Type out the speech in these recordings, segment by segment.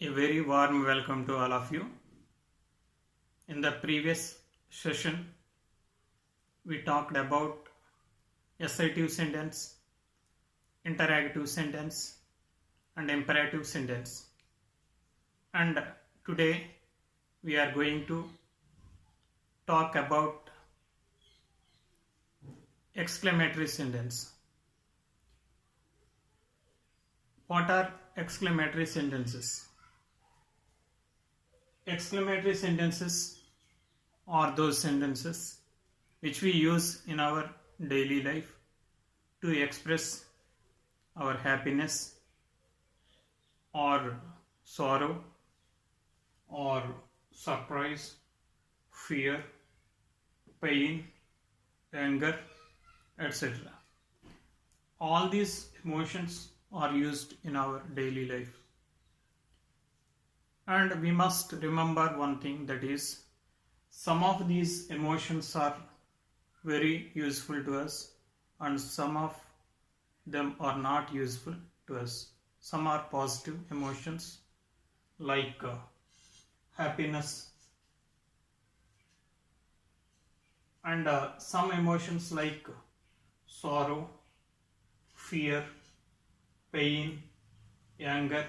A very warm welcome to all of you. In the previous session, we talked about assertive sentence, interrogative sentence, and imperative sentence. And today we are going to talk about exclamatory sentence. What are exclamatory sentences? Exclamatory sentences are those sentences which we use in our daily life to express our happiness or sorrow or surprise, fear, pain, anger, etc. All these emotions are used in our daily life. And we must remember one thing, that is, some of these emotions are very useful to us and some of them are not useful to us. Some are positive emotions like happiness, and some emotions like sorrow, fear, pain, anger.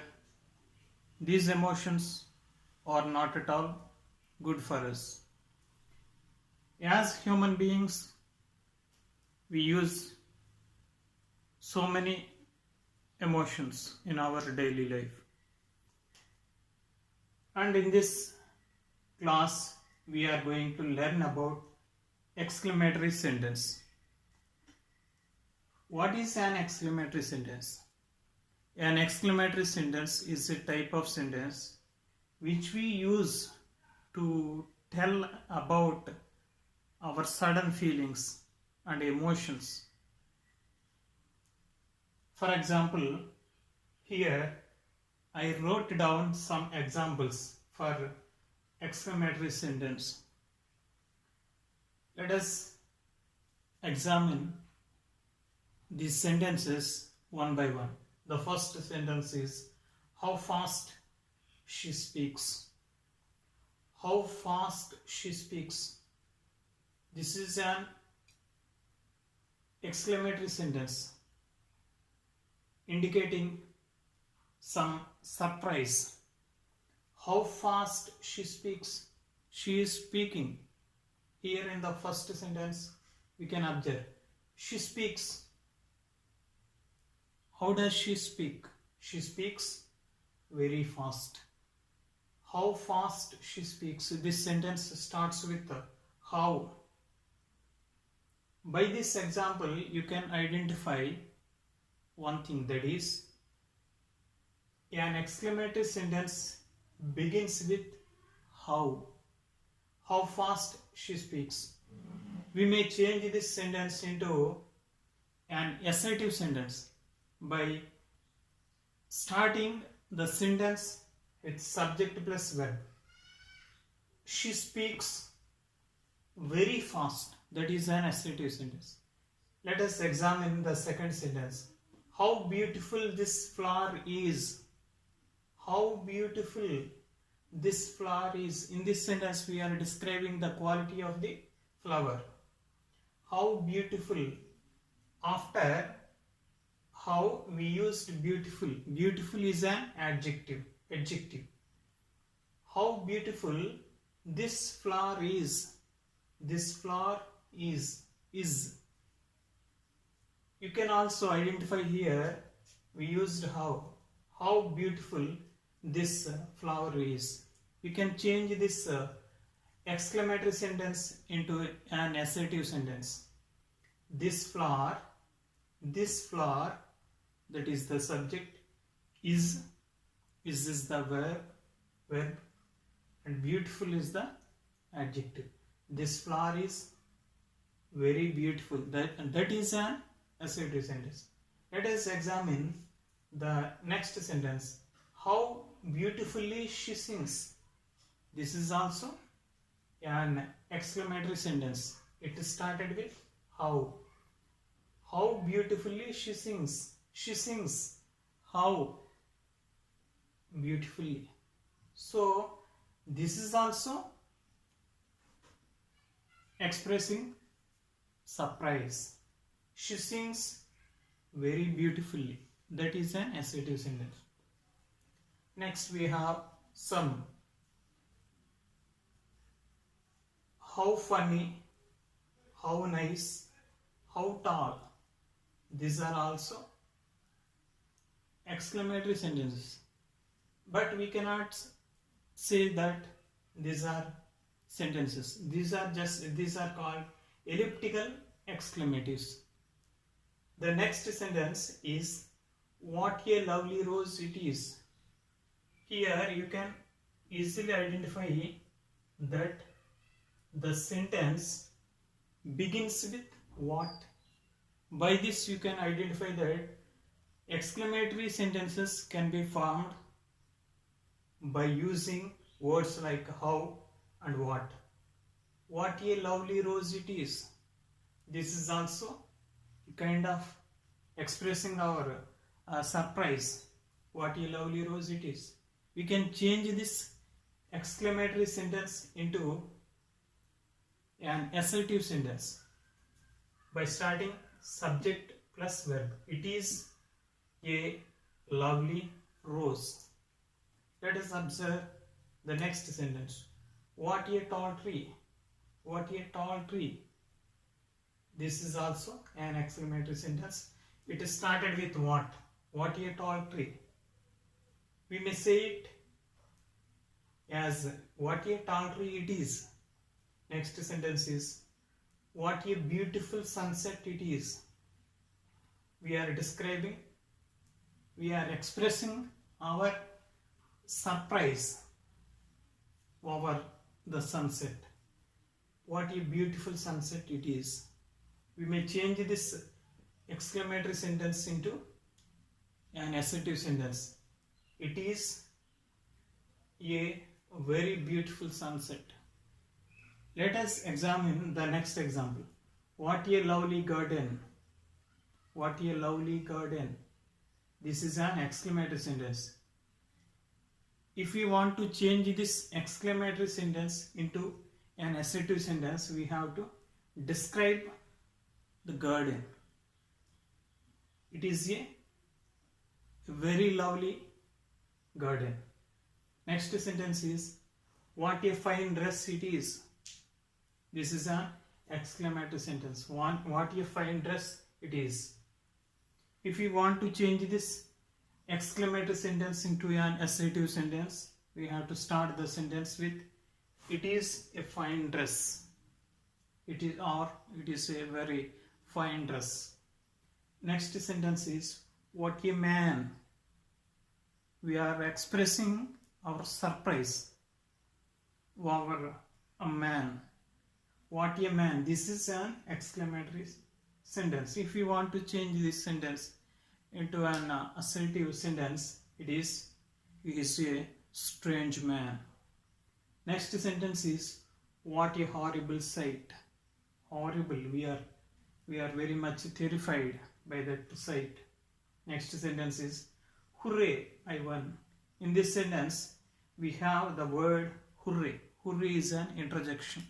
These emotions are not at all good for us. As human beings, we use so many emotions in our daily life. And in this class, we are going to learn about exclamatory sentence. What is an exclamatory sentence? An exclamatory sentence is a type of sentence which we use to tell about our sudden feelings and emotions. For example, here I wrote down some examples for exclamatory sentence. Let us examine these sentences one by one. The first sentence is, how fast she speaks. How fast she speaks. This is an exclamatory sentence indicating some surprise. How fast she speaks. She is speaking. Here in the first sentence, we can observe, she speaks. How does she speak? She speaks very fast. How fast she speaks. This sentence starts with how. By this example, you can identify one thing, that is, an exclamatory sentence begins with how. How fast she speaks. We may change this sentence into an assertive sentence by starting the sentence with subject plus verb. She speaks very fast. That is an assertive sentence. Let us examine the second sentence. How beautiful this flower is. How beautiful this flower is. In this sentence, we are describing the quality of the flower. How beautiful. After how, we used beautiful. Beautiful is an adjective. How beautiful this flower is. This flower is. You can also identify here, we used how. How beautiful this flower is. You can change this exclamatory sentence into an assertive sentence. This flower, that is the subject, is the verb, and beautiful is the adjective. This flower is very beautiful. That is an assertive sentence. Let us examine the next sentence. How beautifully she sings. This is also an exclamatory sentence. It started with how. How beautifully she sings. She sings. How beautifully. So this is also expressing surprise. She sings very beautifully. That is an assertive sentence. Next we have some. How funny, how nice, how tall. These are also exclamatory sentences. But we cannot say that these are sentences. These are called elliptical exclamatives. The next sentence is what a lovely rose it is. Here you can easily identify that the sentence begins with what. By this you can identify that exclamatory sentences can be formed by using words like how and what. What a lovely rose it is. This is also kind of expressing our surprise. What a lovely rose it is. We can change this exclamatory sentence into an assertive sentence by starting subject plus verb. It is a lovely rose. Let us observe the next sentence. What a tall tree. What a tall tree. This is also an exclamatory sentence. It is started with what. What a tall tree. We may say it as what a tall tree it is. Next sentence is what a beautiful sunset it is. We are describing, we are expressing our surprise over the sunset. What a beautiful sunset it is. We may change this exclamatory sentence into an assertive sentence. It is a very beautiful sunset. Let us examine the next example. What a lovely garden. What a lovely garden. This is an exclamatory sentence. If we want to change this exclamatory sentence into an assertive sentence, we have to describe the garden. It is a very lovely garden. Next sentence is what a fine dress it is. This is an exclamatory sentence. What a fine dress it is. If we want to change this exclamatory sentence into an assertive sentence, we have to start the sentence with it is a fine dress. It is a very fine dress. Next sentence is what a man. We are expressing our surprise over a man. What a man. This is an exclamatory sentence. If we want to change this sentence into an assertive sentence, it is he is a strange man. Next sentence is what a horrible sight. Horrible. We are very much terrified by that sight. Next sentence is hooray, I won. In this sentence we have the word hooray. Hooray is an interjection.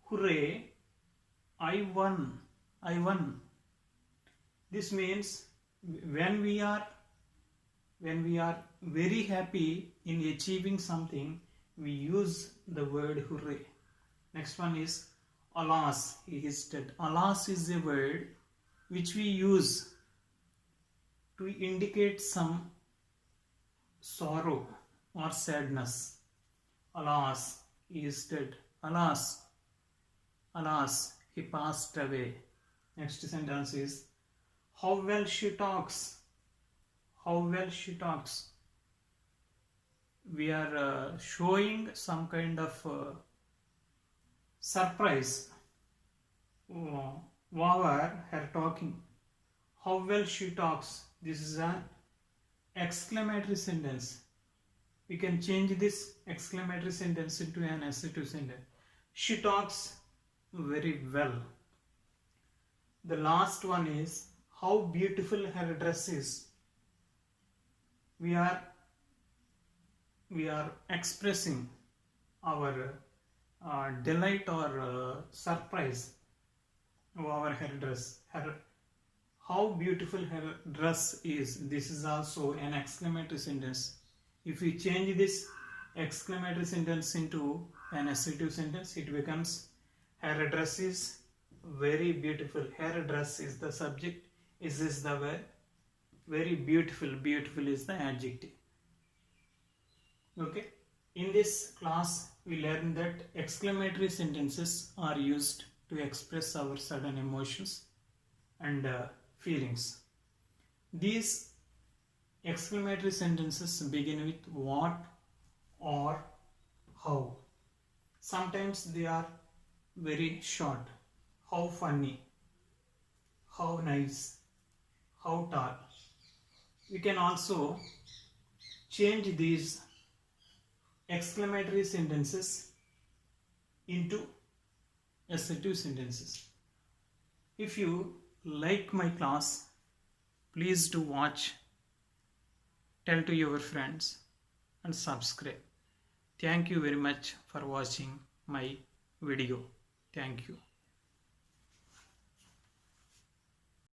Hooray, I won. I won. This means when we are very happy in achieving something, we use the word hooray. Next one is alas, he is dead. Alas is a word which we use to indicate some sorrow or sadness. Alas, he is dead. Alas, alas, he passed away. Next sentence is how well she talks. How well she talks. We are showing some kind of surprise over her talking. How well she talks. This is an exclamatory sentence. We can change this exclamatory sentence into an assertive sentence. She talks very well. The last one is how beautiful her dress is. We are we are expressing our delight or surprise of our hairdress. How beautiful her dress is. This is also an exclamatory sentence. If we change this exclamatory sentence into an assertive sentence, it becomes her dress is very beautiful. Her dress is the subject. Is this the verb? Very beautiful. Beautiful is the adjective. Okay. In this class, we learned that exclamatory sentences are used to express our sudden emotions and feelings. These exclamatory sentences begin with what or how. Sometimes they are very short. How funny, how nice, how tall. We can also change these exclamatory sentences into assertive sentences. If you like my class, please do watch, tell to your friends and subscribe. Thank you very much for watching my video. Thank you.